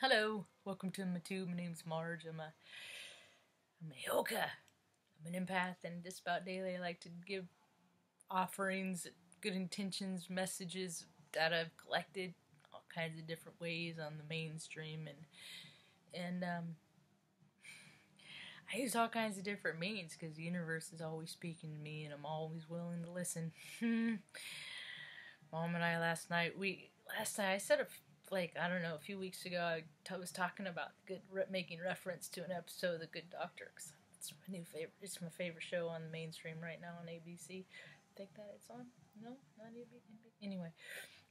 Hello, welcome to my tube. My name's Marge. I'm a yoga. I'm an empath, and just about daily I like to give offerings, good intentions, messages that I've collected all kinds of different ways on the mainstream, and I use all kinds of different means because the universe is always speaking to me, and I'm always willing to listen. Mom and I last night I said a few weeks ago, I was talking about making reference to an episode of The Good Doctor, because it's my new favorite. It's my favorite show on the mainstream right now on ABC. I think that it's on. No, not ABC. Anyway,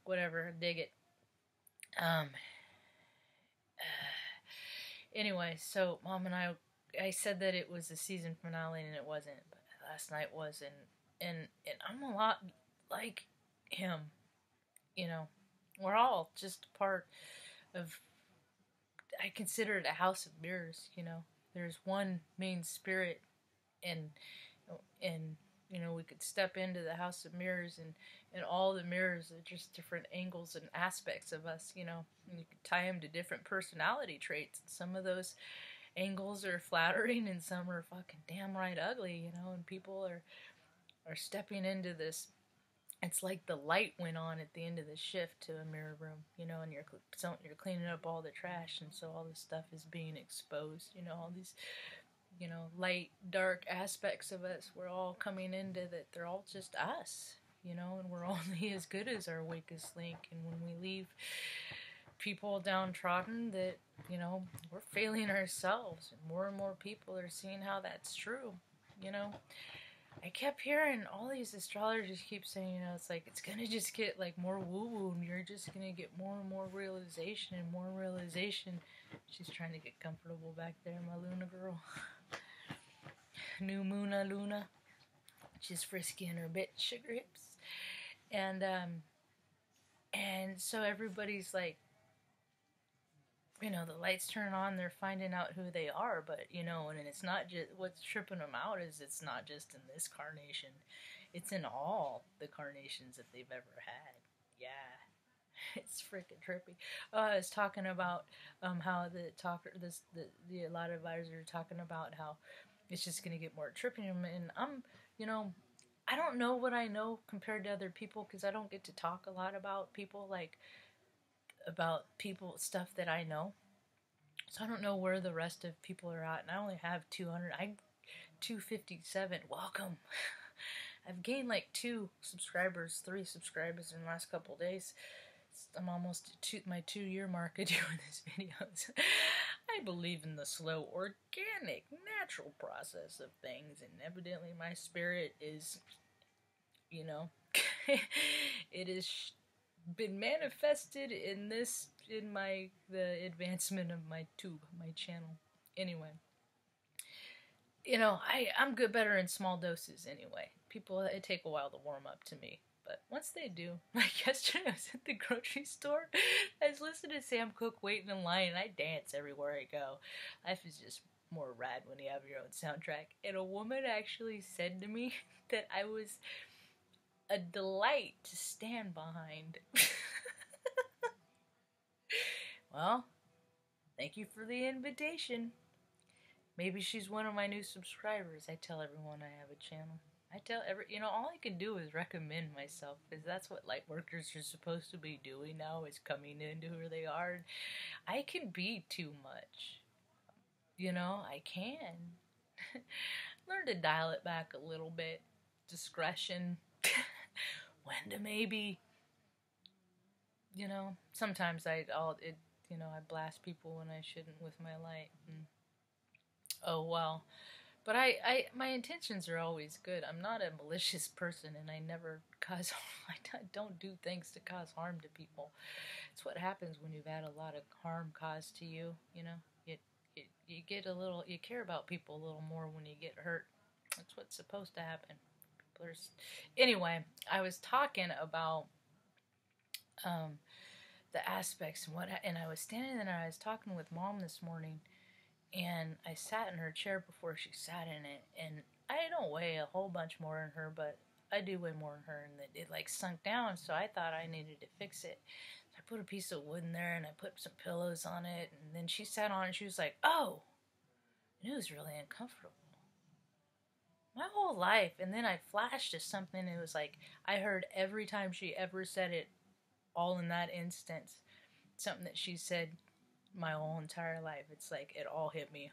whatever. Dig it. Anyway, so Mom and I said that it was the season finale, and it wasn't. But last night was, and I'm a lot like him. You know, we're all just part of, I consider it a house of mirrors. There's one main spirit, and we could step into the house of mirrors, and all the mirrors are just different angles and aspects of us, and you could tie them to different personality traits. Some of those angles are flattering, and some are fucking damn right ugly, and people are stepping into this. It's like the light went on at the end of the shift to a mirror room, and you're cleaning up all the trash, and so all this stuff is being exposed, all these, light, dark aspects of us. We're all coming into that. They're all just us, and we're only as good as our weakest link. And when we leave people downtrodden, that, we're failing ourselves, and more people are seeing how that's true, I kept hearing all these astrologers keep saying, it's like, it's going to just get like more woo-woo, and you're just going to get more and more realization and more realization. She's trying to get comfortable back there, my Luna girl. New Moona Luna. She's frisky in her bit sugar hips. And so everybody's like, the lights turn on, they're finding out who they are, but, and it's not just, what's tripping them out is it's not just in this carnation, it's in all the carnations that they've ever had. Yeah, it's freaking trippy. I was talking about how the a lot of advisors are talking about how it's just going to get more trippy, and I'm, I don't know what I know compared to other people, because I don't get to talk a lot about people, stuff that I know. So I don't know where the rest of people are at, and I only have 257. Welcome. I've gained like 3 subscribers in the last couple of days. I'm almost at my 2-year mark of doing these videos. I believe in the slow, organic, natural process of things, and evidently my spirit is, it is been manifested in the advancement of my channel. Anyway, I'm better in small doses anyway. People, it take a while to warm up to me, but once they do, like yesterday I was at the grocery store, I was listening to Sam Cooke waiting in line, and I dance everywhere I go. Life is just more rad when you have your own soundtrack. And a woman actually said to me that I was a delight to stand behind. Well, thank you for the invitation. Maybe she's one of my new subscribers. I tell everyone I have a channel. I tell all I can do is recommend myself, because that's what light workers are supposed to be doing now, is coming into who they are. I can be too much. I can. Learn to dial it back a little bit. Discretion. When to maybe, sometimes I blast people when I shouldn't with my light. Oh well. But my intentions are always good. I'm not a malicious person, and I never cause harm. I don't do things to cause harm to people. It's what happens when you've had a lot of harm caused to you. You get you care about people a little more when you get hurt. That's what's supposed to happen. Anyway, I was talking about the aspects, and I was standing there, and I was talking with Mom this morning, and I sat in her chair before she sat in it, and I don't weigh a whole bunch more than her, but I do weigh more than her, and it sunk down, so I thought I needed to fix it. So I put a piece of wood in there and I put some pillows on it, and then she sat on it and she was like, oh, and it was really uncomfortable. My whole life. And then I flashed to something. It was like I heard every time she ever said it, all in that instance, something that she said my whole entire life. It's like it all hit me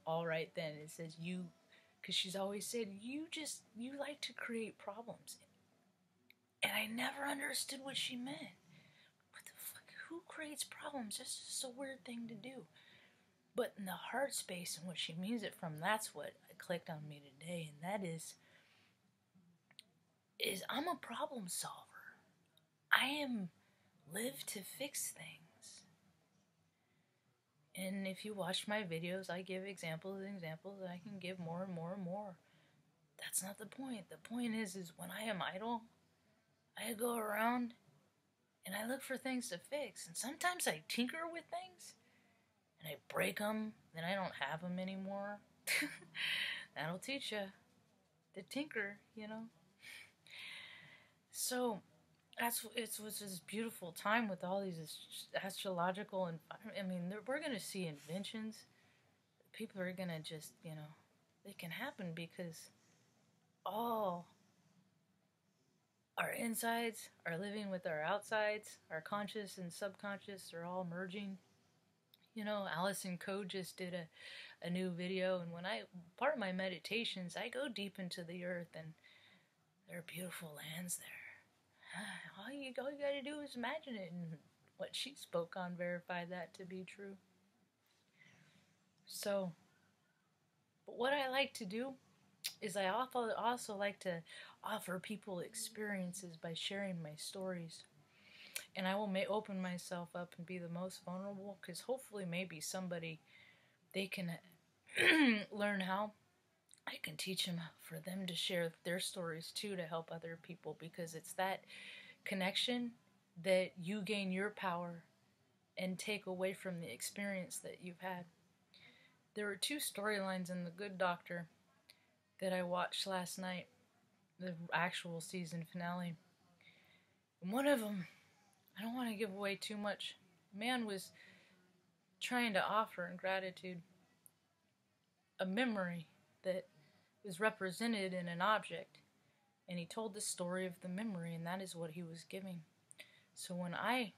all right then. It says you, because she's always said, you like to create problems. And I never understood what she meant. What the fuck? Who creates problems? That's just a weird thing to do. But in the heart space and what she means it from, that's what clicked on me today. And that is I'm a problem solver. I am live to fix things. And if you watch my videos, I give examples and examples, and I can give more and more and more. That's not the point. The point is when I am idle, I go around and I look for things to fix. And sometimes I tinker with things and I break them, then I don't have them anymore. That'll teach you to tinker, you know. So it was this beautiful time with all these astrological, and I mean, we're going to see inventions. People are going to just, you know, they can happen because all our insides are living with our outsides. Our conscious and subconscious are all merging. You know, Allison Coe just did a new video, and when part of my meditations, I go deep into the earth, and there are beautiful lands there. All you gotta do is imagine it, and what she spoke on verified that to be true. So, but what I like to do is I also like to offer people experiences by sharing my stories. And I will open myself up and be the most vulnerable, because hopefully maybe somebody, they can learn how. I can teach them for them to share their stories too, to help other people, because it's that connection that you gain your power and take away from the experience that you've had. There were 2 storylines in The Good Doctor that I watched last night, the actual season finale. And one of them, I don't want to give away too much. Man was trying to offer in gratitude a memory that was represented in an object, and he told the story of the memory, and that is what he was giving. So when I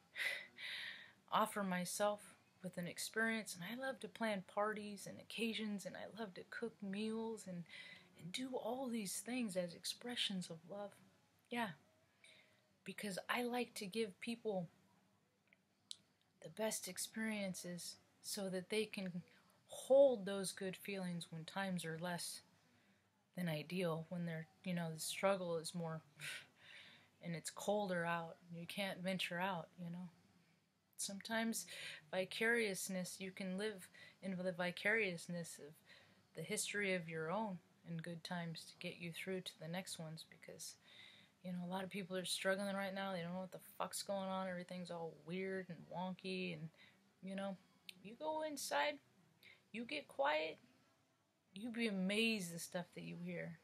offer myself with an experience, and I love to plan parties and occasions, and I love to cook meals and do all these things as expressions of love. Yeah. Because I like to give people the best experiences so that they can hold those good feelings when times are less than ideal, when they're, you know, the struggle is more and it's colder out and you can't venture out, you know. Sometimes vicariousness, you can live in the vicariousness of the history of your own in good times to get you through to the next ones, because, you know, a lot of people are struggling right now. They don't know what the fuck's going on. Everything's all weird and wonky, and, you know, you go inside, you get quiet, you'd be amazed the stuff that you hear.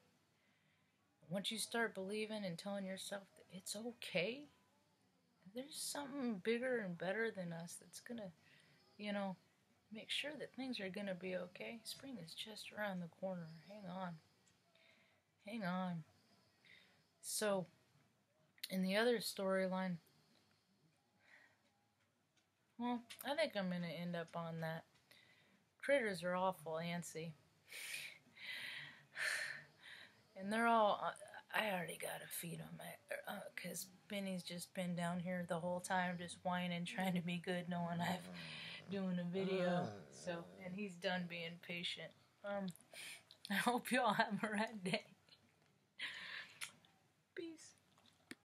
Once you start believing and telling yourself that it's okay, there's something bigger and better than us that's gonna, you know, make sure that things are gonna be okay. Spring is just around the corner. Hang on. Hang on. So, in the other storyline, well, I think I'm gonna end up on that. Critters are awful antsy. And they're all, I already gotta feed them, because Benny's just been down here the whole time just whining, trying to be good, knowing I'm doing a video. So, and he's done being patient. I hope y'all have a right day.